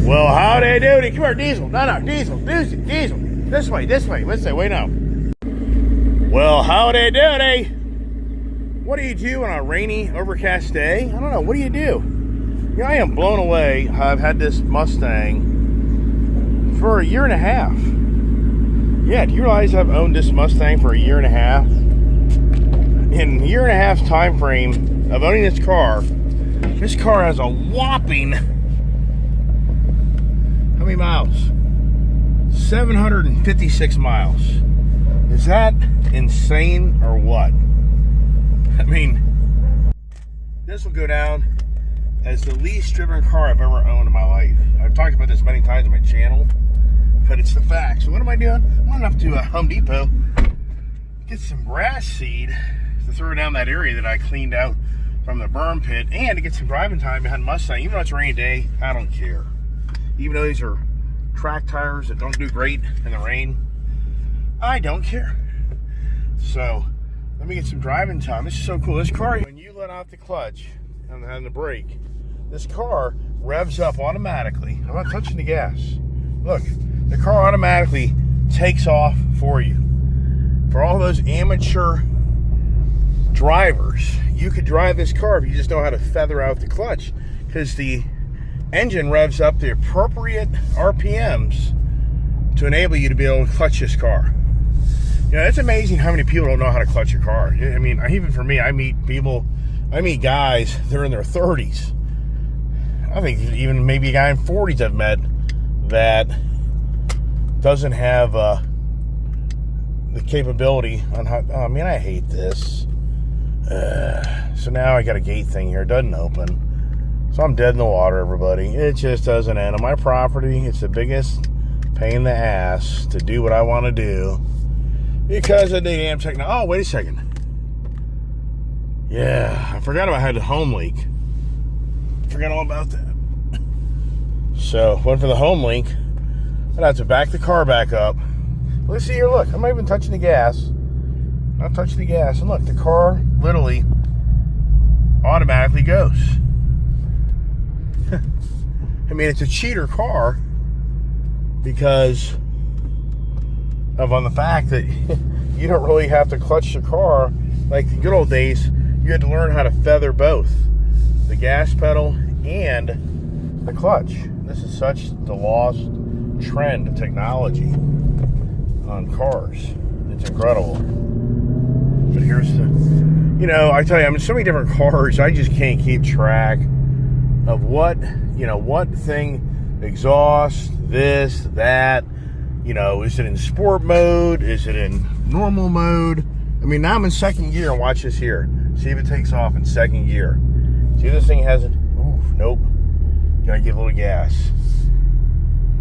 Well, howdy doody. Come here, Diesel. No, Diesel. This way. Wait now. Well, howdy doody. What do you do on a rainy, overcast day? I don't know. What do you do? You know, I am blown away. I've had this Mustang for a year and a half. Yeah, do you realize I've owned this Mustang for a year and a half? In a year and a half time frame of owning this car has a whopping, how many miles? 756 miles. Is that insane or what? I mean, this will go down as the least driven car I've ever owned in my life. I've talked about this many times on my channel, but it's the fact. So what am I doing? I'm going up to Home Depot, get some grass seed to throw down that area that I cleaned out from the burn pit, and to get some driving time behind Mustang. Even though it's a rainy day, I don't care. Even though these are track tires that don't do great in the rain, I don't care. So let me get some driving time. This is so cool. This car, when you let out the clutch and the brake, this car revs up automatically. I'm not touching the gas. Look, the car automatically takes off for you. For all those amateur drivers, you could drive this car if you just know how to feather out the clutch, because the engine revs up the appropriate RPMs to enable you to be able to clutch this car. You know, it's amazing how many people don't know how to clutch a car. I mean, even for me, I meet guys, they're in their 30s. I think even maybe a guy in 40s I've met that doesn't have the capability on how, oh man, I hate this. So now I got a gate thing here. It doesn't open. So I'm dead in the water, everybody. It just doesn't end. On my property, it's the biggest pain in the ass to do what I want to do because of the damn technology. Oh, wait a second. Yeah, I forgot about how the home leak. Forgot all about that. So, went for the home leak. I'd have to back the car back up. Let's see here, look. I'm not even touching the gas. Not touching the gas. And look, the car literally automatically goes. I mean, it's a cheater car because on the fact that you don't really have to clutch the car like the good old days. You had to learn how to feather both the gas pedal and the clutch. This is such the lost trend of technology on cars. It's incredible. But here's the, you know, I tell you, I'm in so many different cars, I just can't keep track of what thing, exhaust, this, that, you know, is it in sport mode? Is it in normal mode? I mean, now I'm in second gear, and watch this here. See if it takes off in second gear. See if this thing hasn't, ooh, nope. Gotta give a little gas.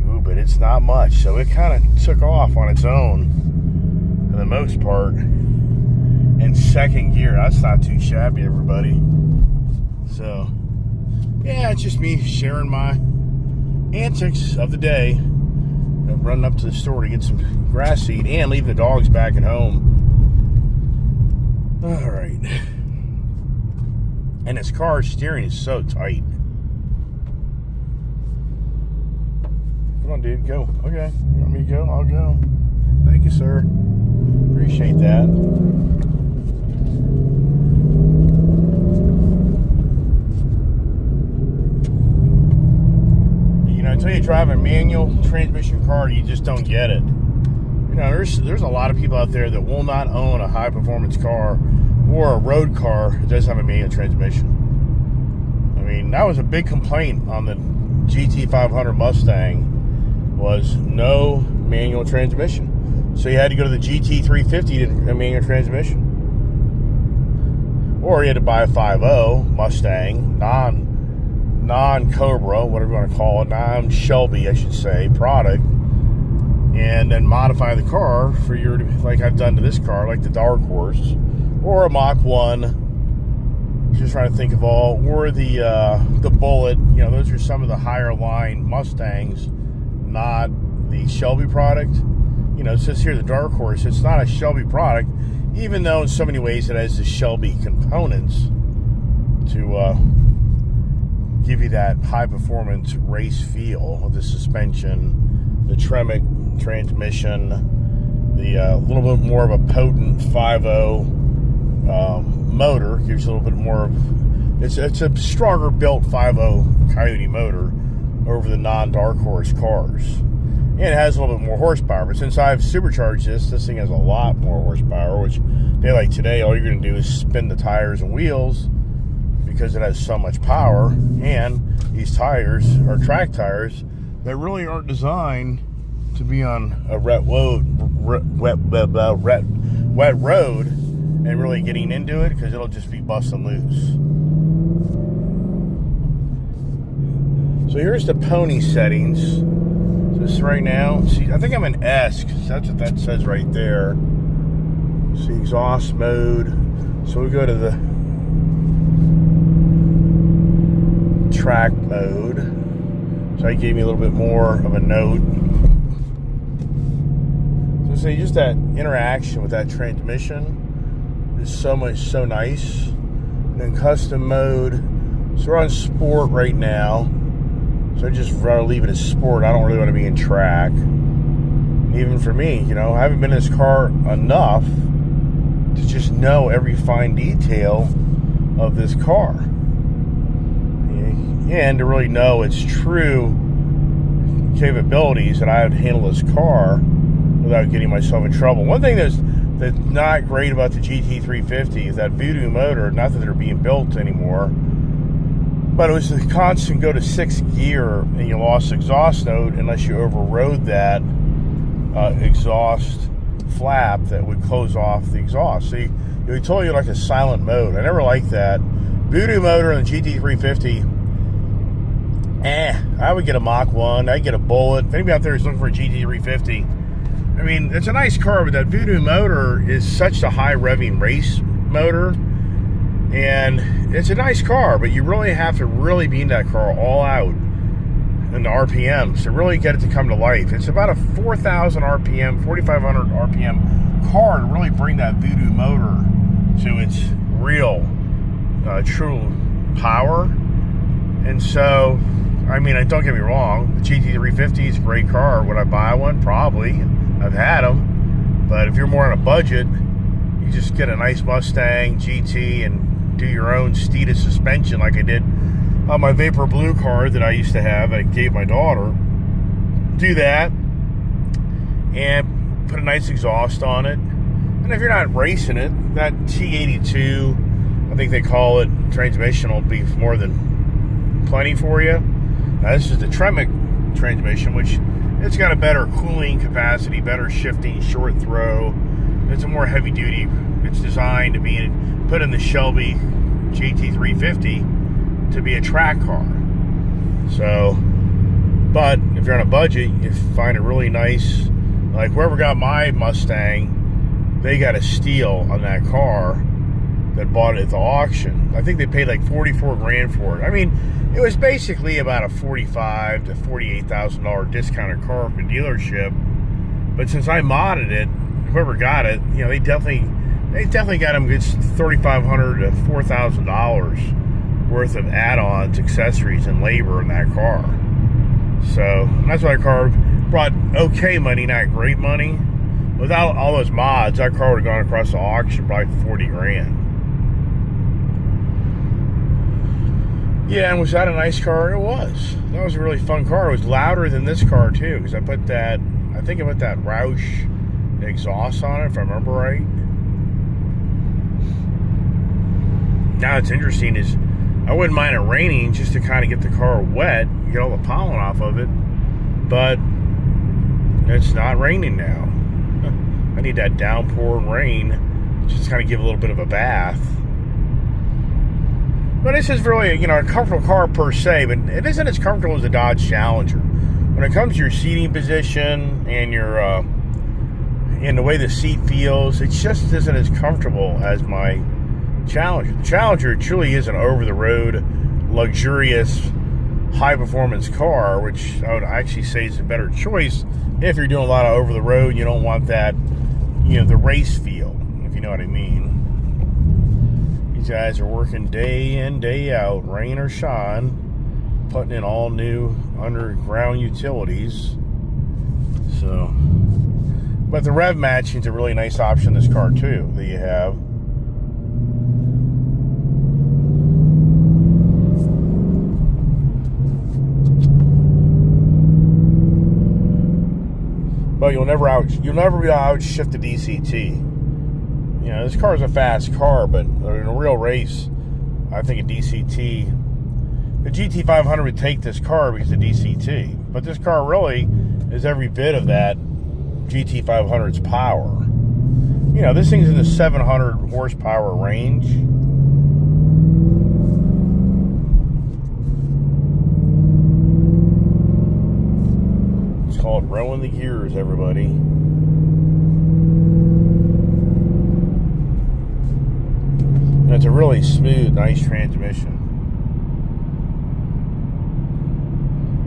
Ooh, but it's not much. So it kind of took off on its own for the most part. In second gear, that's not too shabby, everybody. So, yeah, it's just me sharing my antics of the day. I'm running up to the store to get some grass seed and leaving the dogs back at home. All right. And this car's steering is so tight. Come on, dude, go. Okay, you want me to go? I'll go. Thank you, sir. Appreciate that. You know, until you drive a manual transmission car, you just don't get it. You know, there's a lot of people out there that will not own a high-performance car or a road car that doesn't have a manual transmission. I mean, that was a big complaint on the GT500 Mustang, was no manual transmission. So you had to go to the GT350 to get a manual transmission. Or you had to buy a 5.0 Mustang, non-Cobra, whatever you want to call it, non-Shelby, I should say, product, and then modify the car for your, like I've done to this car, like the Dark Horse, or a Mach 1, just trying to think of all, or the Bullet. You know, those are some of the higher line Mustangs, not the Shelby product. You know, it says here the Dark Horse, it's not a Shelby product, even though in so many ways it has the Shelby components to give you that high performance race feel of the suspension, the Tremec transmission, the little bit more of a potent 5.0 motor. Gives you a little bit more of, it's a stronger built 5.0 Coyote motor over the non-Dark Horse cars. And it has a little bit more horsepower. But since I've supercharged this thing has a lot more horsepower, which, day like today, all you're going to do is spin the tires and wheels because it has so much power. And these tires are track tires that really aren't designed to be on a wet road and really getting into it, because it'll just be busting loose. So here's the pony settings. This right now, see, I think I'm in S, because that's what that says right there. See, exhaust mode. So we go to the track mode. So that gave me a little bit more of a note. So see, just that interaction with that transmission is so nice. And then custom mode. So we're on sport right now. So I just rather leave it as sport. I don't really want to be in track. Even for me, I haven't been in this car enough to just know every fine detail of this car. And to really know its true capabilities, that I would handle this car without getting myself in trouble. One thing that's not great about the GT350 is that Voodoo motor, not that they're being built anymore, but it was a constant go to 6th gear, and you lost exhaust note unless you overrode that exhaust flap that would close off the exhaust. So it would tell you like a silent mode. I never liked that. Voodoo motor on the GT350, I would get a Mach 1, I'd get a Bullet. If anybody out there is looking for a GT350, I mean, it's a nice car, but that Voodoo motor is such a high revving race motor. And it's a nice car, but you really have to really be in that car all out in the RPMs to really get it to come to life. It's about a 4,000 RPM, 4,500 RPM car to really bring that Voodoo motor to its real, true power. And so, I mean, don't get me wrong, the GT350 is a great car. Would I buy one? Probably. I've had them. But if you're more on a budget, you just get a nice Mustang GT and do your own Steeda suspension like I did on my Vapor Blue car that I used to have. I gave my daughter. Do that and put a nice exhaust on it. And if you're not racing it, that T82, I think they call it, transmission will be more than plenty for you. Now, this is the Tremec transmission, which it's got a better cooling capacity, better shifting, short throw. It's a more heavy duty. It's designed to be put in the Shelby GT350 to be a track car. So, but if you're on a budget, you find it really nice. Like whoever got my Mustang, they got a steal on that car that bought it at the auction. I think they paid like 44 grand for it. I mean, it was basically about a $45,000 to $48,000 discounted car from a dealership. But since I modded it, whoever got it, they definitely got them good $3,500 to $4,000 worth of add-ons, accessories, and labor in that car. So that's why that car brought okay money, not great money. Without all those mods, that car would have gone across the auction probably for 40 grand. Yeah, and was that a nice car? It was. That was a really fun car. It was louder than this car too, because I think I put that Roush exhaust on it, if I remember right. Now it's interesting is I wouldn't mind it raining just to kind of get the car wet, get all the pollen off of it, but it's not raining now. I need that downpour and rain just to kind of give a little bit of a bath. But this is really, a comfortable car per se, but it isn't as comfortable as the Dodge Challenger. When it comes to your seating position and your and the way the seat feels, it just isn't as comfortable as my Challenger. The Challenger truly is an over-the-road, luxurious, high-performance car, which I would actually say is a better choice if you're doing a lot of over-the-road. You don't want that, the race feel, if you know what I mean. These guys are working day in, day out, rain or shine. putting in all new underground utilities. So, but the rev matching is a really nice option in this car too that you have. But you'll never be able to outshift the DCT. You know, this car is a fast car, but in a real race, I think a DCT, the GT500 would take this car because of DCT. But this car really is every bit of that GT500's power. You know, this thing's in the 700 horsepower range. It's called rolling the gears, everybody. And it's a really smooth, nice transmission.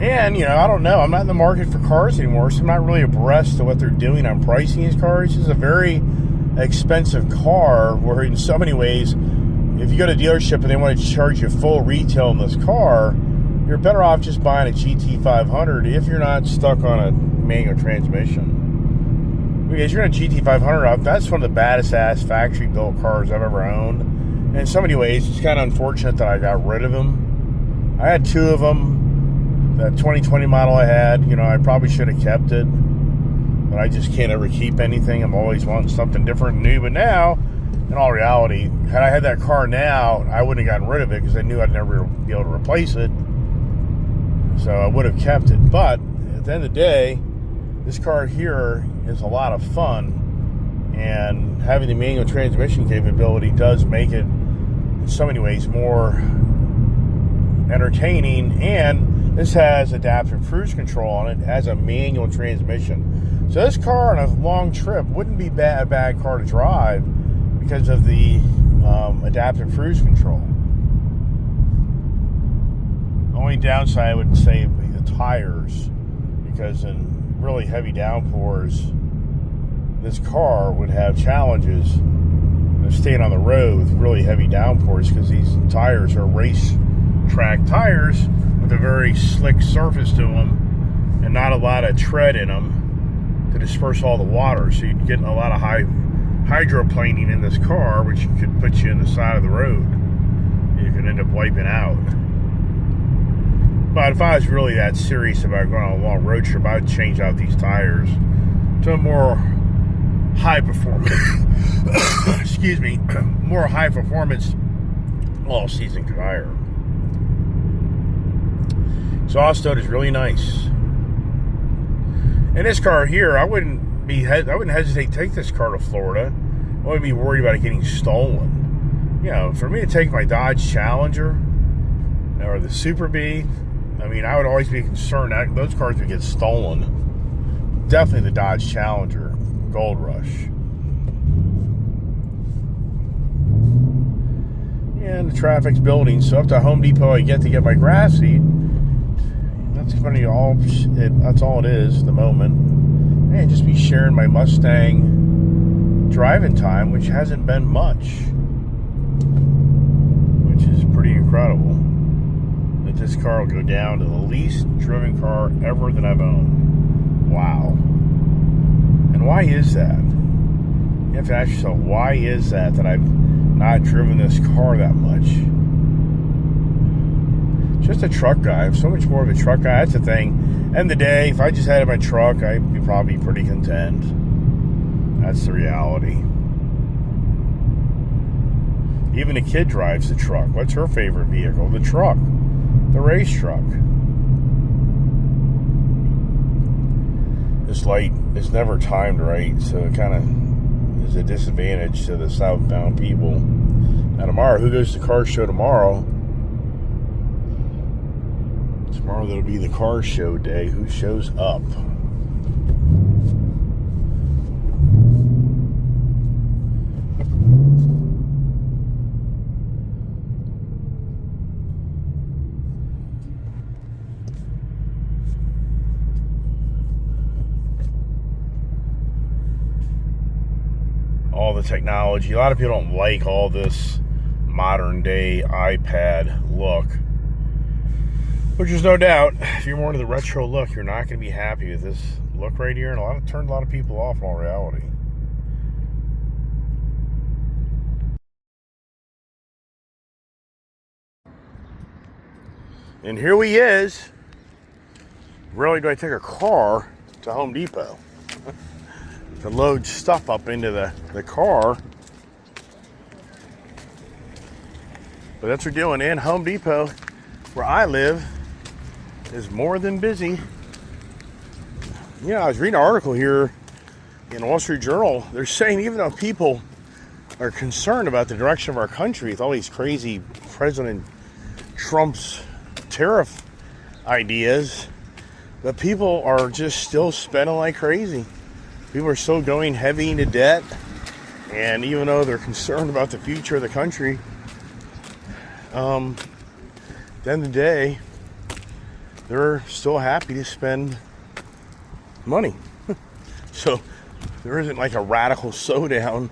And, you know, I don't know. I'm not in the market for cars anymore, so I'm not really abreast to what they're doing on pricing these cars. This is a very expensive car where in so many ways, if you go to a dealership and they want to charge you full retail in this car, you're better off just buying a GT500 if you're not stuck on a manual transmission. Because you're in a GT500, that's one of the baddest ass factory built cars I've ever owned. And in so many ways, it's kind of unfortunate that I got rid of them. I had two of them. That 2020 model I had, you know, I probably should have kept it, but I just can't ever keep anything. I'm always wanting something different and new. But now, in all reality, had I had that car now, I wouldn't have gotten rid of it because I knew I'd never be able to replace it. So I would have kept it. But at the end of the day, this car here is a lot of fun, and having the manual transmission capability does make it, in so many ways, more entertaining. And this has adaptive cruise control on it. It has a manual transmission. So this car on a long trip wouldn't be a bad car to drive because of the adaptive cruise control. The only downside I would say would be the tires, because in really heavy downpours, this car would have challenges of staying on the road with really heavy downpours because these tires are race track tires with a very slick surface to them and not a lot of tread in them to disperse all the water. So you'd get a lot of hydroplaning in this car, which could put you in the side of the road. You could end up wiping out. But if I was really that serious about going on a long road trip, I would change out these tires to a more high performance, excuse me, more high performance all season tire. Exhaust is really nice. And this car here, I wouldn't hesitate to take this car to Florida. I wouldn't be worried about it getting stolen. You know, for me to take my Dodge Challenger or the Super Bee, I mean, I would always be concerned that those cars would get stolen. Definitely the Dodge Challenger Gold Rush. And the traffic's building, so up to Home Depot I get to get my grass seed. That's funny. That's all it is at the moment. And just be sharing my Mustang driving time, which hasn't been much, which is pretty incredible. That this car will go down to the least driven car ever that I've owned. Wow. And why is that? You have to ask yourself, why is that I've not driven this car that much? Just a truck guy. I'm so much more of a truck guy. That's the thing. End of the day, if I just had my truck, I'd be probably pretty content. That's the reality. Even a kid drives the truck. What's her favorite vehicle? The truck. The race truck. This light is never timed right, so it kind of is a disadvantage to the southbound people. Now tomorrow, who goes to the car show tomorrow? Tomorrow that'll be the car show day. Who shows up? All the technology. A lot of people don't like all this modern day iPad look. Which is no doubt, if you're more into the retro look, you're not going to be happy with this look right here, and turned a lot of people off in all reality. And here he is. Rarely do I take a car to Home Depot to load stuff up into the car. But that's what we're doing. And Home Depot, where I live, is more than busy. You know, I was reading an article here in the Wall Street Journal. They're saying even though people are concerned about the direction of our country with all these crazy President Trump's tariff ideas, but people are just still spending like crazy. People are still going heavy into debt, and even though they're concerned about the future of the country, at the end of the day, they're still happy to spend money. So there isn't like a radical slowdown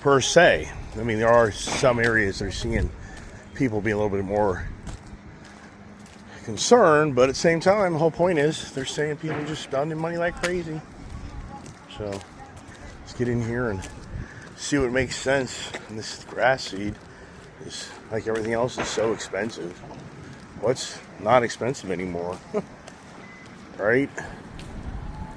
per se. I mean, there are some areas they're seeing people be a little bit more concerned, but at the same time, the whole point is they're saying people are just spending money like crazy. So let's get in here and see what makes sense. And this grass seed is, like everything else, is so expensive. What's not expensive anymore? Right?